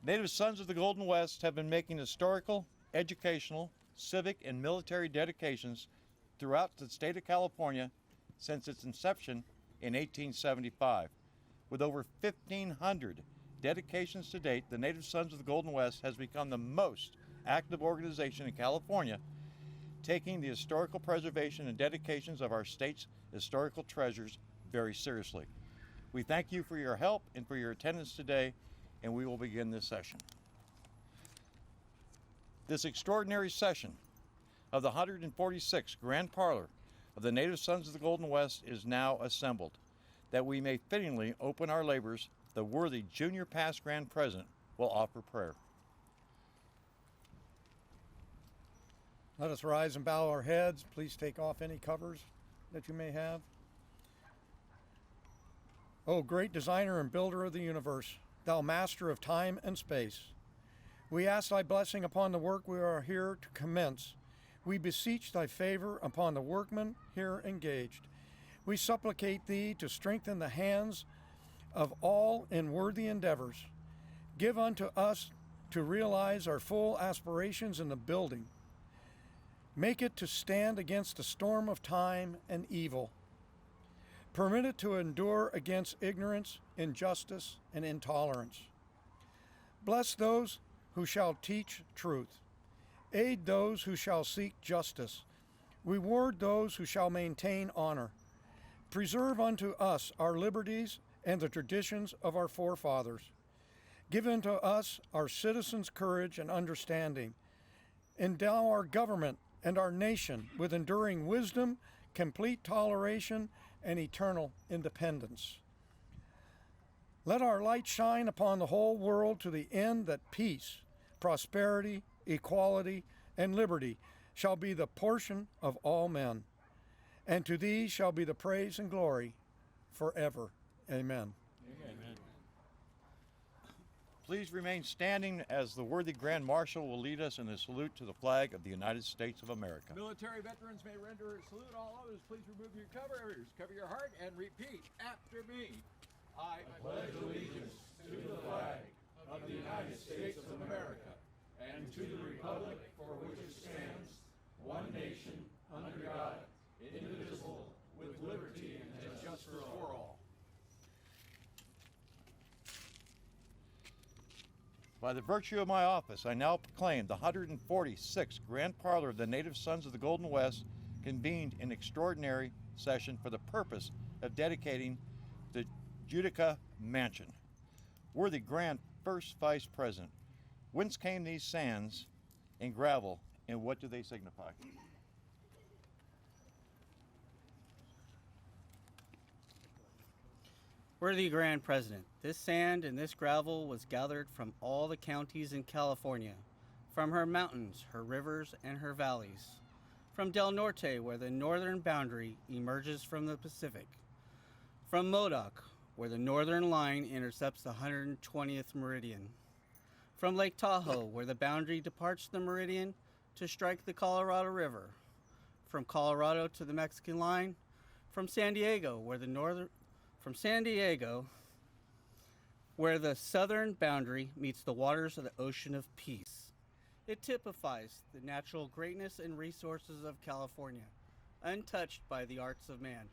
Native Sons of the Golden West have been making historical, educational, civic, and military dedications throughout the state of California since its inception in 1875. With over 1,500 dedications to date, the Native Sons of the Golden West has become the most active organization in California, taking the historical preservation and dedications of our state's historical treasures very seriously. We thank you for your help and for your attendance today, and we will begin this session. This extraordinary session of the 146th Grand Parlor of the Native Sons of the Golden West is now assembled, that we may fittingly open our labors. The worthy Junior Past Grand President will offer prayer. Let us rise and bow our heads. Please take off any covers that you may have. O great designer and builder of the universe, thou master of time and space, we ask thy blessing upon the work we are here to commence. We beseech thy favor upon the workmen here engaged. We supplicate thee to strengthen the hands of all in worthy endeavors. Give unto us to realize our full aspirations in the building. Make it to stand against the storm of time and evil. Permit it to endure against ignorance, injustice, and intolerance. Bless those who shall teach truth. Aid those who shall seek justice. Reward those who shall maintain honor. Preserve unto us our liberties and the traditions of our forefathers. Give unto us our citizens' courage and understanding. Endow our government and our nation with enduring wisdom, complete toleration, and eternal independence. Let our light shine upon the whole world to the end that peace, prosperity, equality, and liberty shall be the portion of all men. And to thee shall be the praise and glory forever. Amen. Amen. Please remain standing as the worthy Grand Marshal will lead us in the salute to the flag of the United States of America. Military veterans may render a salute. All others, please remove your covers, cover your heart, and repeat after me. I pledge allegiance to the flag of the United States of America and to the republic for which it stands, one nation, under God, indivisible, with liberty and justice for all. By the virtue of my office, I now proclaim the 146th Grand Parlor of the Native Sons of the Golden West convened in extraordinary session for the purpose of dedicating the Utica Mansion. Worthy Grand First Vice President, whence came these sands and gravel, and what do they signify? Worthy Grand President, this sand and this gravel was gathered from all the counties in California, from her mountains, her rivers, and her valleys, from Del Norte, where the northern boundary emerges from the Pacific, from Modoc, where the northern line intercepts the 120th meridian, from Lake Tahoe, where the boundary departs the meridian to strike the Colorado River, from Colorado to the Mexican line, from San Diego, where the southern boundary meets the waters of the Ocean of Peace. It typifies the natural greatness and resources of California, untouched by the arts of man.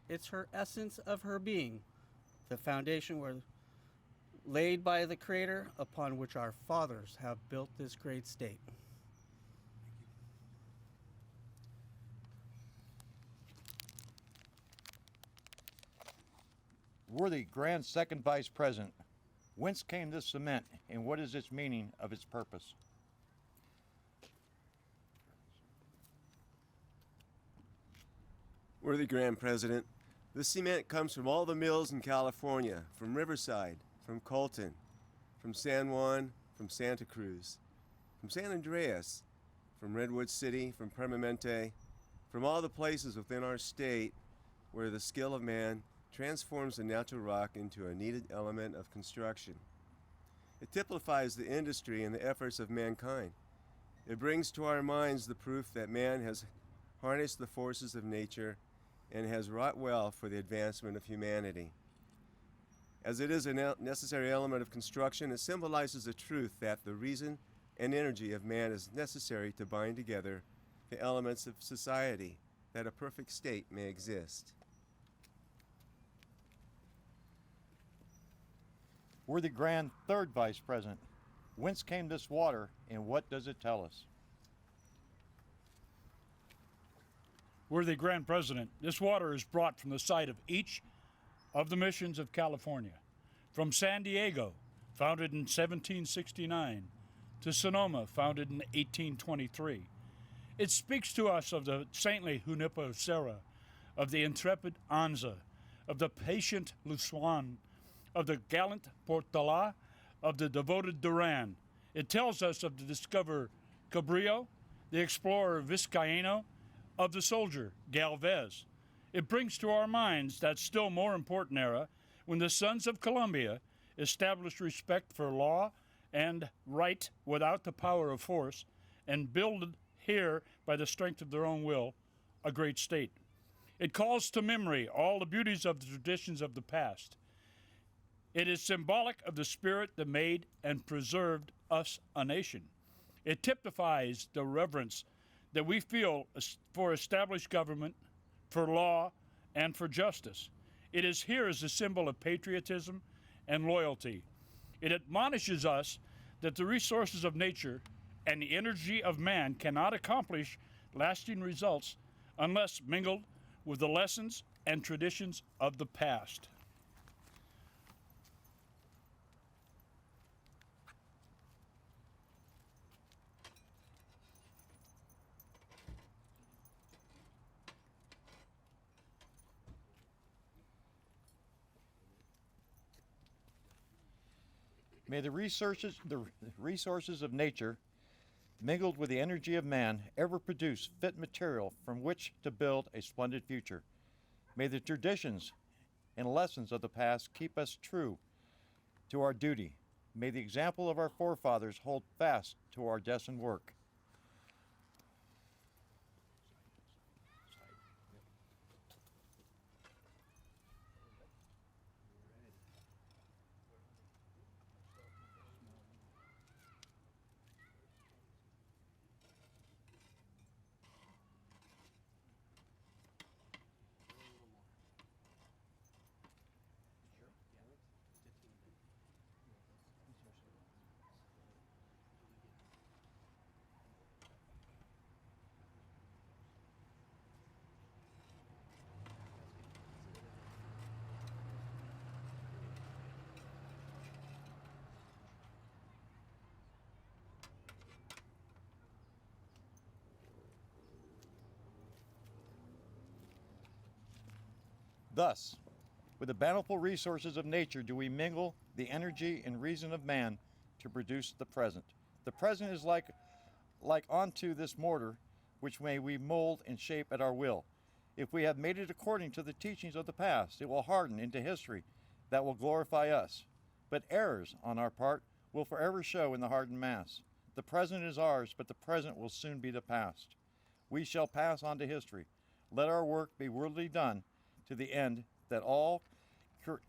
It's her essence of her being, the foundation were laid by the Creator upon which our fathers have built this great state. Worthy Grand Second Vice President, whence came this cement and what is its meaning of its purpose? Worthy Grand President, this cement comes from all the mills in California, from Riverside, from Colton, from San Juan, from Santa Cruz, from San Andreas, from Redwood City, from Permanente, from all the places within our state where the skill of man transforms the natural rock into a needed element of construction. It typifies the industry and the efforts of mankind. It brings to our minds the proof that man has harnessed the forces of nature and has wrought well for the advancement of humanity. As it is a necessary element of construction, it symbolizes the truth that the reason and energy of man is necessary to bind together the elements of society, that a perfect state may exist. Worthy Grand Third Vice President, whence came this water and what does it tell us? Worthy Grand President, this water is brought from the site of each of the missions of California, from San Diego, founded in 1769, to Sonoma, founded in 1823. It speaks to us of the saintly Juniper Serra, of the intrepid Anza, of the patient Lusuan, of the gallant Portala, of the devoted Duran. It tells us of the discoverer Cabrillo, the explorer Vizcaíno, of the soldier Galvez. It brings to our minds that still more important era when the sons of Colombia established respect for law and right without the power of force, and builded here by the strength of their own will a great state. It calls to memory all the beauties of the traditions of the past. It is symbolic of the spirit that made and preserved us a nation. It typifies the reverence that we feel for established government, for law, and for justice. It is here as a symbol of patriotism and loyalty. It admonishes us that the resources of nature and the energy of man cannot accomplish lasting results unless mingled with the lessons and traditions of the past. May the resources of nature, mingled with the energy of man, ever produce fit material from which to build a splendid future. May the traditions and lessons of the past keep us true to our duty. May the example of our forefathers hold fast to our destined work. Thus, with the bountiful resources of nature do we mingle the energy and reason of man to produce the present. The present is like unto this mortar, which may we mold and shape at our will. If we have made it according to the teachings of the past, it will harden into history that will glorify us. But errors on our part will forever show in the hardened mass. The present is ours, but the present will soon be the past. We shall pass on to history. Let our work be worthily done, to the end that all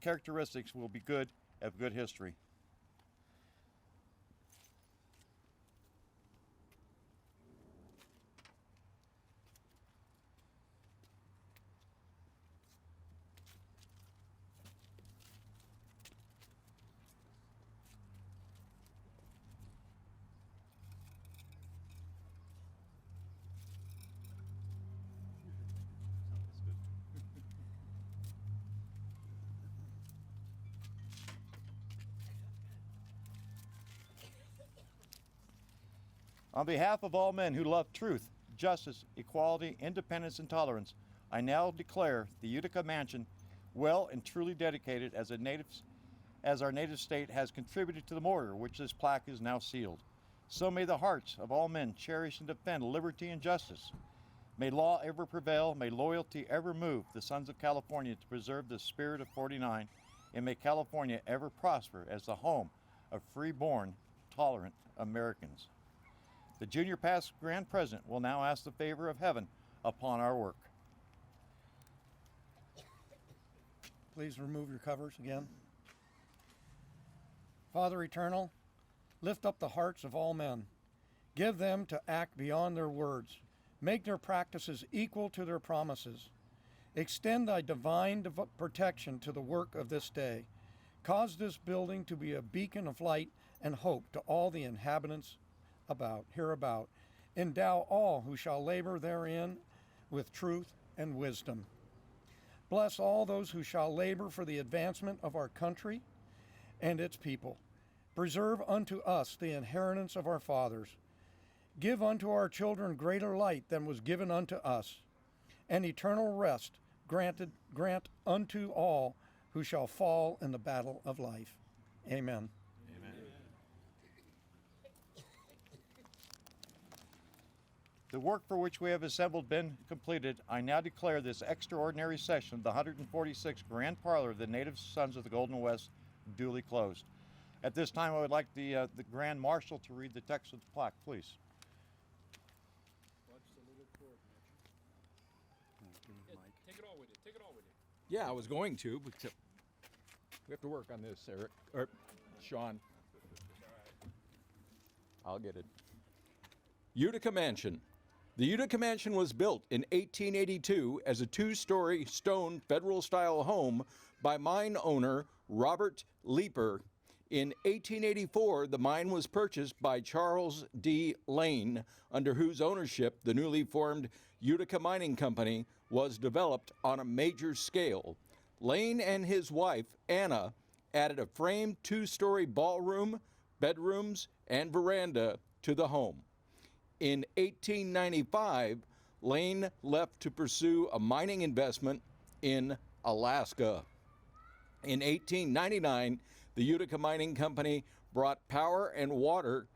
characteristics will be good of good history. On behalf of all men who love truth, justice, equality, independence, and tolerance, I now declare the Utica Mansion well and truly dedicated as our native state has contributed to the mortar which this plaque is now sealed. So may the hearts of all men cherish and defend liberty and justice. May law ever prevail, may loyalty ever move the sons of California to preserve the spirit of 49, and may California ever prosper as the home of free-born, tolerant Americans. The Junior Past Grand President will now ask the favor of heaven upon our work. Please remove your covers again. Father eternal, lift up the hearts of all men. Give them to act beyond their words. Make their practices equal to their promises. Extend thy divine protection to the work of this day. Cause this building to be a beacon of light and hope to all the inhabitants hereabout. Endow all who shall labor therein with truth and wisdom. Bless all those who shall labor for the advancement of our country and its people. Preserve unto us the inheritance of our fathers. Give unto our children greater light than was given unto us, and eternal rest grant unto all who shall fall in the battle of life. Amen. The work for which we have assembled being completed, I now declare this extraordinary session of the 146th Grand Parlor of the Native Sons of the Golden West duly closed. At this time, I would like the Grand Marshal to read the text of the plaque, please. Take it all with you. Take it all with you. Yeah, I was going to, but we have to work on this, Eric. Or Sean. I'll get it. Utica Mansion. The Utica Mansion was built in 1882 as a two-story stone federal-style home by mine owner Robert Leeper. In 1884, the mine was purchased by Charles D. Lane, under whose ownership the newly formed Utica Mining Company was developed on a major scale. Lane and his wife, Anna, added a framed two-story ballroom, bedrooms, and veranda to the home. In 1895, Lane left to pursue a mining investment in Alaska. In 1899, the Utica Mining Company brought power and water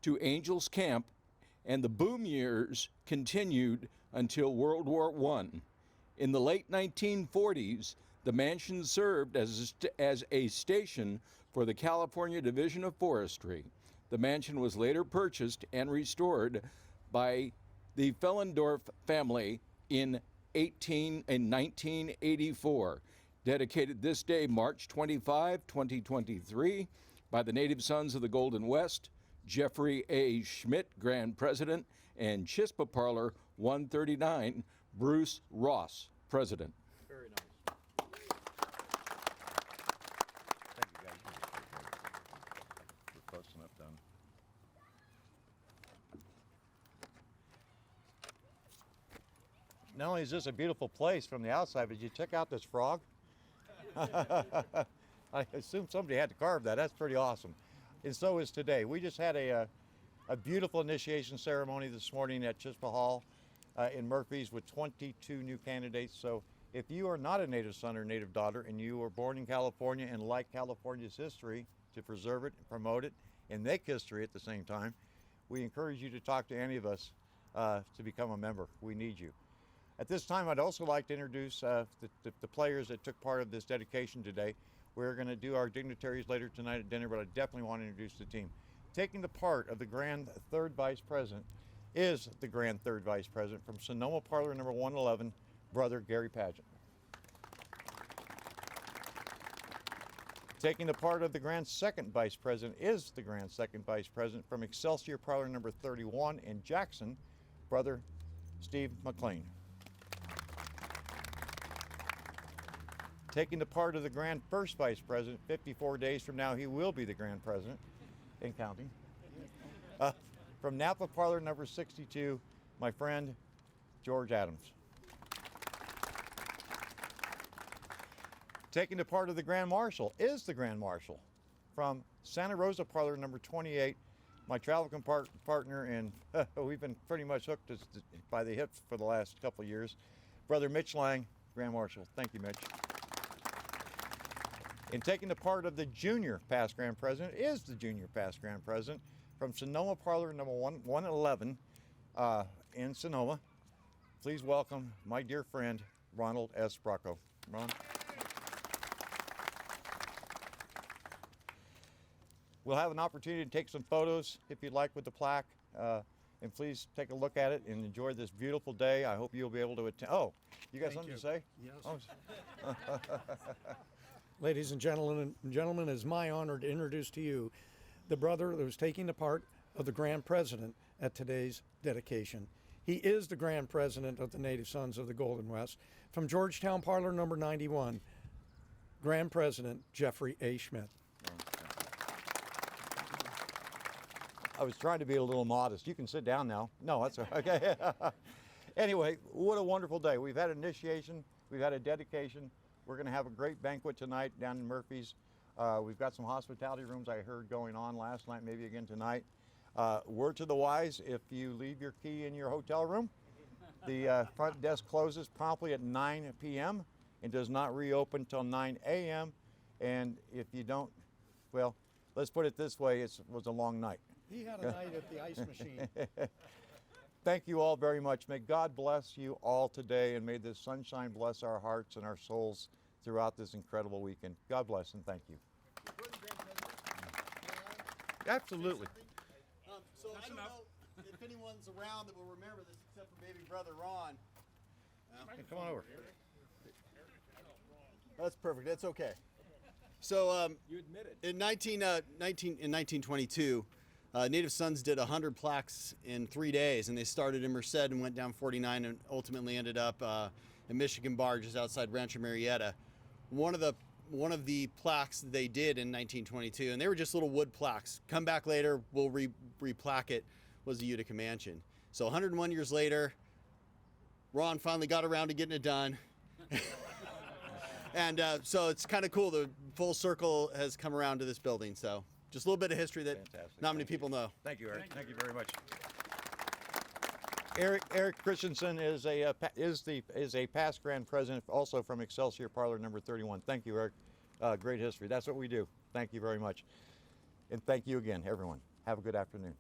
to Angels Camp, and the boom years continued until World War I. In the late 1940s, the mansion served as a station for the California Division of Forestry. The mansion was later purchased and restored by the Fellendorf family in 1984. Dedicated this day, March 25, 2023, by the Native Sons of the Golden West, Jeffrey A. Schmidt, Grand President, and Chispa Parlor 139, Bruce Ross, President. Very nice. Thank you, guys. We're close enough done. Not only is this a beautiful place from the outside, but did you check out this frog? I assume somebody had to carve that. That's pretty awesome. And so is today. We just had a beautiful initiation ceremony this morning at Chispa Hall in Murphy's with 22 new candidates. So if you are not a native son or native daughter and you were born in California and like California's history, to preserve it, promote it, and make history at the same time, we encourage you to talk to any of us to become a member. We need you. At this time, I'd also like to introduce the players that took part of this dedication today. We're going to do our dignitaries later tonight at dinner, but I definitely want to introduce the team. Taking the part of the Grand Third Vice President is the Grand Third Vice President from Sonoma Parlor number 111, Brother Gary Pageant. Taking the part of the Grand Second Vice President is the Grand Second Vice President from Excelsior Parlor number 31 in Jackson, Brother Steve McLean. Taking the part of the Grand First Vice President, 54 days from now, he will be the Grand President and counting. From Napa Parlor number 62, my friend, George Adams. Taking the part of the Grand Marshal is the Grand Marshal. From Santa Rosa Parlor number 28, my travel partner, and we've been pretty much hooked by the hip for the last couple of years, Brother Mitch Lang, Grand Marshal. Thank you, Mitch. And taking the part of the Junior Past Grand President is the Junior Past Grand President from Sonoma Parlor number 111 in Sonoma. Please welcome my dear friend, Ronald S. Bracco. Ron. We'll have an opportunity to take some photos, if you'd like, with the plaque. And please take a look at it and enjoy this beautiful day. I hope you'll be able to attend. Oh, you got something to say? Yes. Oh. Ladies and gentlemen, it is my honor to introduce to you the brother that was taking the part of the Grand President at today's dedication. He is the Grand President of the Native Sons of the Golden West. From Georgetown Parlor number 91, Grand President Jeffrey A. Schmidt. I was trying to be a little modest. You can sit down now. No, that's okay. Anyway, what a wonderful day. We've had an initiation, we've had a dedication. We're going to have a great banquet tonight down in Murphy's. We've got some hospitality rooms I heard going on last night, maybe again tonight. Word to the wise, if you leave your key in your hotel room, the front desk closes promptly at 9 p.m. and does not reopen until 9 a.m. And if you don't, well, let's put it this way, it was a long night. He had a night at the ice machine. Thank you all very much. May God bless you all today, and may this sunshine bless our hearts and our souls throughout this incredible weekend. God bless and thank you. Absolutely. So I don't know if anyone's around that will remember this except for maybe Brother Ron. Come on over. That's perfect. That's okay. So you admit it. In 1922, Native Sons did 100 plaques in 3 days, and they started in Merced and went down 49 and ultimately ended up in Michigan Bar just outside Rancho Marietta. One of the plaques that they did in 1922, and they were just little wood plaques. Come back later, we'll re-plaque it, was the Utica Mansion. So 101 years later, Ron finally got around to getting it done. And so it's kind of cool. The full circle has come around to this building. So just a little bit of history that not many people know. Thank you, Eric. Thank you very much. Eric Christensen is a past Grand President, also from Excelsior Parlor number 31. Thank you, Eric. Great history. That's what we do. Thank you very much. And thank you again, everyone. Have a good afternoon.